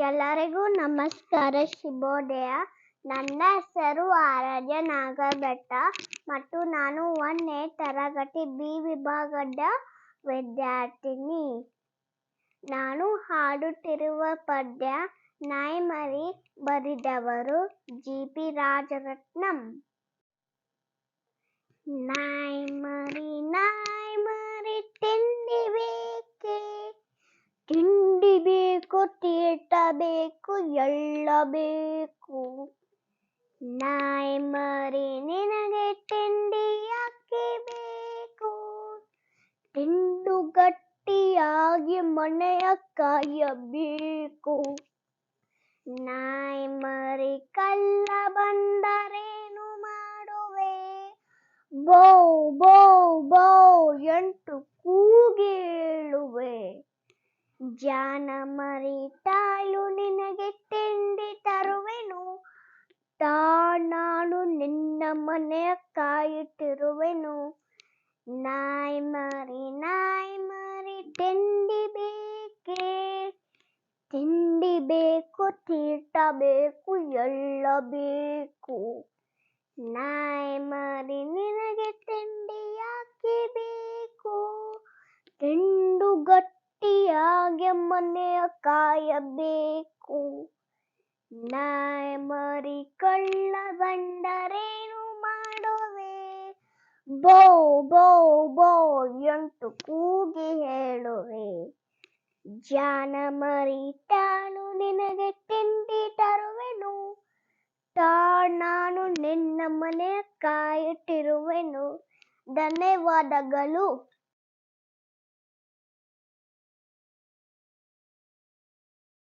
ಎಲ್ಲರಿಗೂ ನಮಸ್ಕಾರ, ಶುಭೋದಯ. ನನ್ನ ಹೆಸರು ಆರಾಧ್ಯ ನಾಗರಬೆಟ್ಟ ಮತ್ತು ನಾನು 1ನೇ ತರಗತಿ ಬಿ ವಿಭಾಗದ ವಿದ್ಯಾರ್ಥಿನಿ. ನಾನು ಹಾಡುತ್ತಿರುವ ಪದ್ಯ ನಾಯಿಮರಿ. ಬರೆದವರು ಜಿ.ಪಿ. ರಾಜರತ್ನಂ. ನಾಯಿಮರಿ ನಾಯಿಮರಿ ತಿಂಡಿ ಬೇಕೆ, ತಿಂಡಿ ಬೇಕು, ತೀಟ ಬೇಕು, ಎಳ್ಳ ಬೇಕು. ನಾಯಿಮರಿ ನಿನಗೆ ತಿಂಡಿ ಯಾಕೆ ಬೇಕು? ತಿಂದು ಗಟ್ಟಿಯಾಗಿ ಮನೆಯ ಕಾಯಬೇಕು. ನಾಯಿಮರಿ ಕಳ್ಳ ಬಂದರೇನು ಮಾಡುವೆ? ಬೌ ಬೌ ಬೌ ಎಂಟು ಕೂಗಿ ಹೇಳುವೆ. ಜಾಣ ಮರಿ ತಾಳು ನಿನಗೆ ತಿಂಡಿ ತರುವೆನು, ನಾನು ನಿನ್ನ ಮನೆಯ ಕಾಯುತ್ತಿರುವೆನು. ನಾಯಿಮರಿ ನಾಯಿಮರಿ ತಿಂಡಿ ಬೇಕೆ, ತಿಂಡಿ ಬೇಕು, ತೀಟ ಬೇಕು, ಎಳ್ಳ ಬೇಕು. ನಾಯಿಮರಿ ನಿನಗೆ ತಿಂಡಿ ಯಾಕೆ ಬೇಕು? ತಿಂದು ಗಟ್ಟಿಯಾಗಿ ಮನೆಯ ಕಾಯಬೇಕು. ನಾಯಿಮರಿ ಕಳ್ಳ ಬಂದರೇನು ಮಾಡುವೆ? ಬೌ ಬೌ ಬೌ ಎಂಟು ಕೂಗಿ ಹೇಳುವೆ. ಜಾಣ ಮರಿ ತಾಳು ನಿನಗೆ ತಿಂಡಿ ತರುವೆನು, ನಾನು ನಿನ್ನ ಮನೆಯ ಕಾಯುತ್ತಿರುವೆನು. ಧನ್ಯವಾದಗಳು.